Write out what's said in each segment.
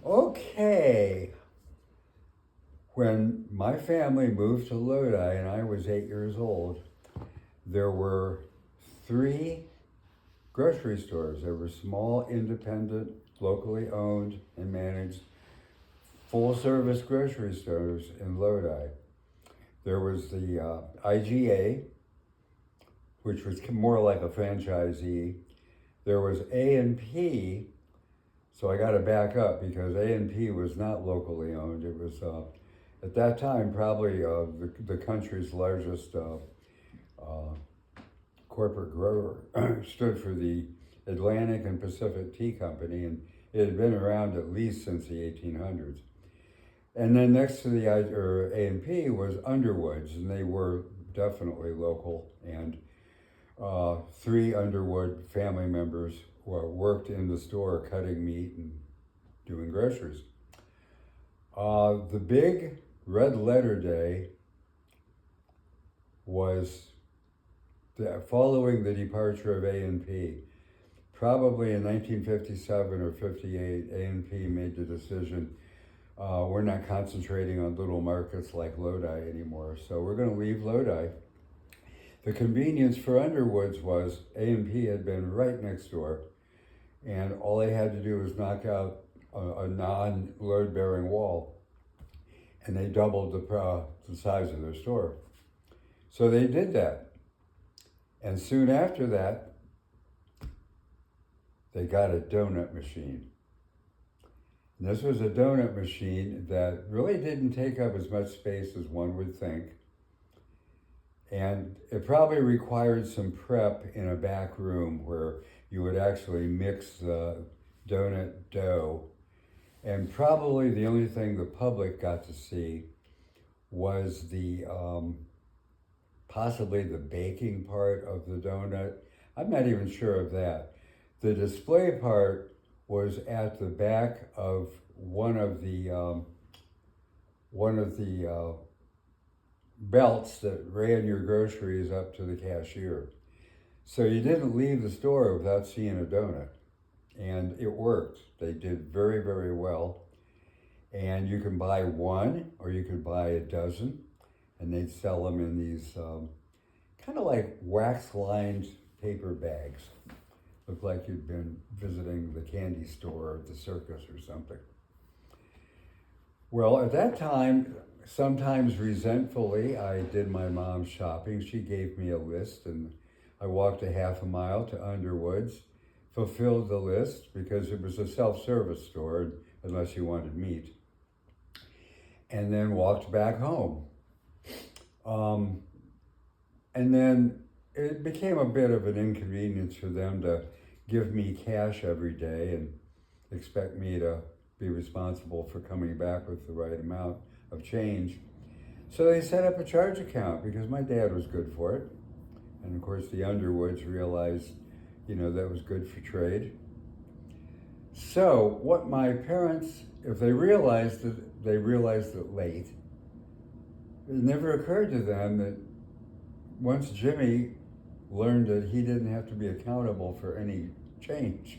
Okay, when my family moved to Lodi and I was 8 years old, there were three grocery stores. There were small, independent, locally owned and managed full service grocery stores in Lodi. There was the IGA, which was more like a franchisee. There was A&P, so I got to back up because A&P was not locally owned. It was at that time probably the country's largest corporate grower. Stood for the Atlantic and Pacific Tea Company, and it had been around at least since the 1800s. And then next to the A&P was Underwoods, and they were definitely local. And three Underwood family members worked in the store cutting meat and doing groceries. The big red letter day was following the departure of A&P. Probably in 1957 or 58, A&P made the decision, we're not concentrating on little markets like Lodi anymore, so we're going to leave Lodi. The convenience for Underwoods was A&P had been right next door, and all they had to do was knock out a non-load-bearing wall, and they doubled the size of their store. So they did that. And soon after that, they got a donut machine. And this was a donut machine that really didn't take up as much space as one would think. And it probably required some prep in a back room where you would actually mix the donut dough. And probably the only thing the public got to see was the possibly the baking part of the donut. I'm not even sure of that. The display part was at the back of one of the belts that ran your groceries up to the cashier. So you didn't leave the store without seeing a donut. And it worked. They did very, very well. And you can buy one or you could buy a dozen. And they'd sell them in these kind of like wax-lined paper bags. Looked like you'd been visiting the candy store or the circus or something. Well, at that time, sometimes resentfully, I did my mom's shopping. She gave me a list, and I walked a half a mile to Underwoods, fulfilled the list because it was a self-service store unless you wanted meat, and then walked back home. And then it became a bit of an inconvenience for them to give me cash every day and expect me to be responsible for coming back with the right amount of change. So they set up a charge account because my dad was good for it. And of course the Underwoods realized, that was good for trade. So what my parents, if they realized it late, it never occurred to them that once Jimmy learned that he didn't have to be accountable for any change,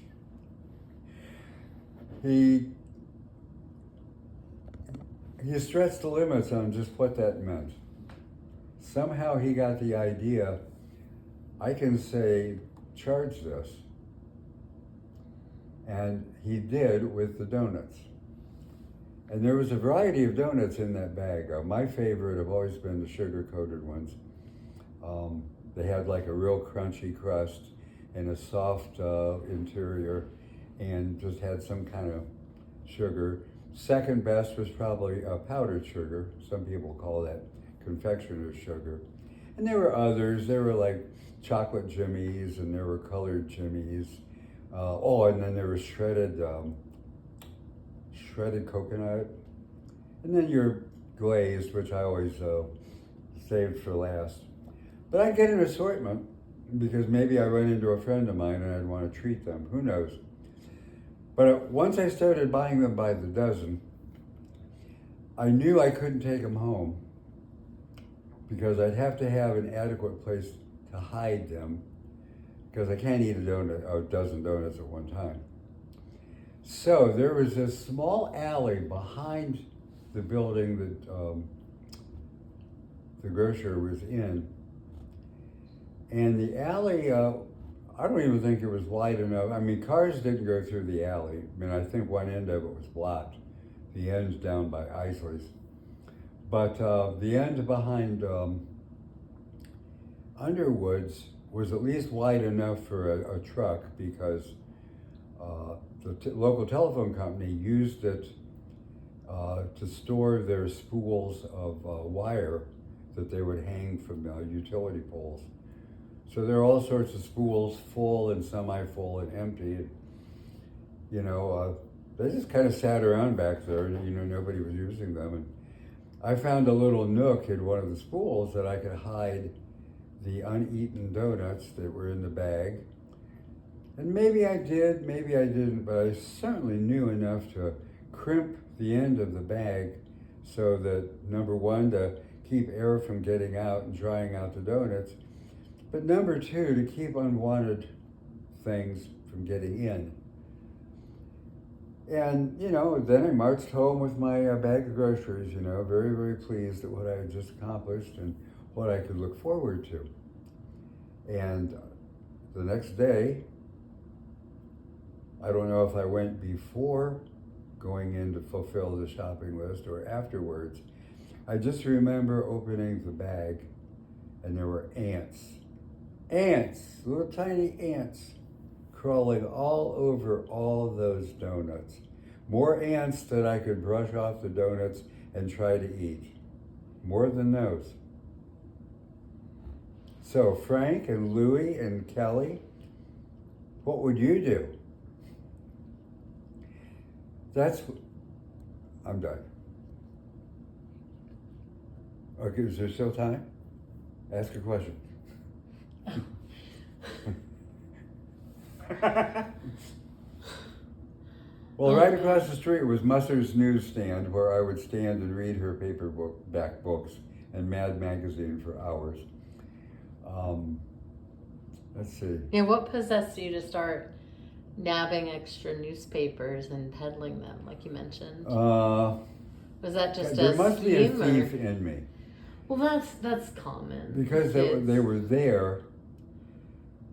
he stretched the limits on just what that meant. Somehow he got the idea, I can say, charge this. And he did with the donuts. And there was a variety of donuts in that bag. My favorite have always been the sugar-coated ones. They had like a real crunchy crust and a soft interior and just had some kind of sugar. Second best was probably powdered sugar. Some people call that confectioner's sugar. And there were others. There were like chocolate jimmies and there were colored jimmies. And then there was shredded coconut. And then your glazed, which I always saved for last. But I'd get an assortment because maybe I run into a friend of mine and I'd want to treat them. Who knows? But once I started buying them by the dozen, I knew I couldn't take them home because I'd have to have an adequate place to hide them because I can't eat a dozen donuts at one time. So there was this small alley behind the building that the grocer was in. And the alley, I don't even think it was wide enough. I mean, cars didn't go through the alley. I mean, I think one end of it was blocked. The end's down by Isley's. But the end behind Underwood's was at least wide enough for a truck, because the local telephone company used it to store their spools of wire that they would hang from utility poles. So there are all sorts of spools, full and semi-full and empty. And, you know, they just kind of sat around back there, and, you know, nobody was using them. And I found a little nook in one of the spools that I could hide the uneaten donuts that were in the bag. And maybe I did, maybe I didn't, but I certainly knew enough to crimp the end of the bag so that, number one, to keep air from getting out and drying out the donuts, but number two, to keep unwanted things from getting in. And, you know, then I marched home with my bag of groceries, you know, very, very pleased at what I had just accomplished and what I could look forward to. And the next day, I don't know if I went before going in to fulfill the shopping list or afterwards. I just remember opening the bag and there were ants, little tiny ants crawling all over all those donuts. More ants that I could brush off the donuts and try to eat. More than those. So Frank and Louie and Kelly, what would you do? I'm done. Okay, is there still time? Ask a question. Well, right across the street was Musser's newsstand, where I would stand and read her paperback books and Mad Magazine for hours. Let's see. Yeah, what possessed you to start nabbing extra newspapers and peddling them, like you mentioned? Was that just there a must be a scheme, thief or? in me. Well, that's common. Because they were there,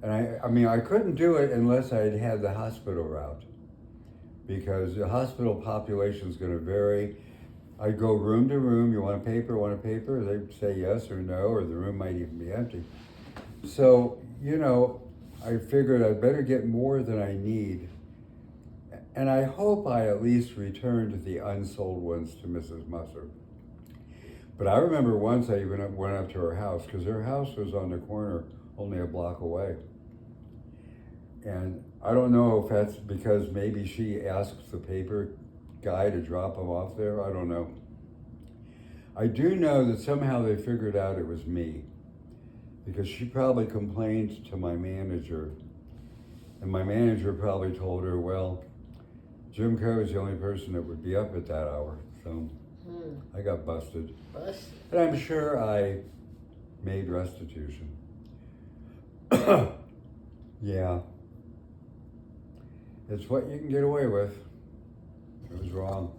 and I mean, I couldn't do it unless I had had the hospital route, because the hospital population is going to vary. I'd go room to room. You want a paper? Want a paper? They'd say yes or no, or the room might even be empty. So, you know, I figured I'd better get more than I need. And I hope I at least returned the unsold ones to Mrs. Musser. But I remember once I even went up to her house, because her house was on the corner only a block away. And I don't know if that's because maybe she asked the paper guy to drop them off there. I don't know. I do know that somehow they figured out it was me, because she probably complained to my manager, and my manager probably told her, well, Jim Coe is the only person that would be up at that hour. So I got busted. And I'm sure I made restitution. Yeah. It's what you can get away with. It was wrong.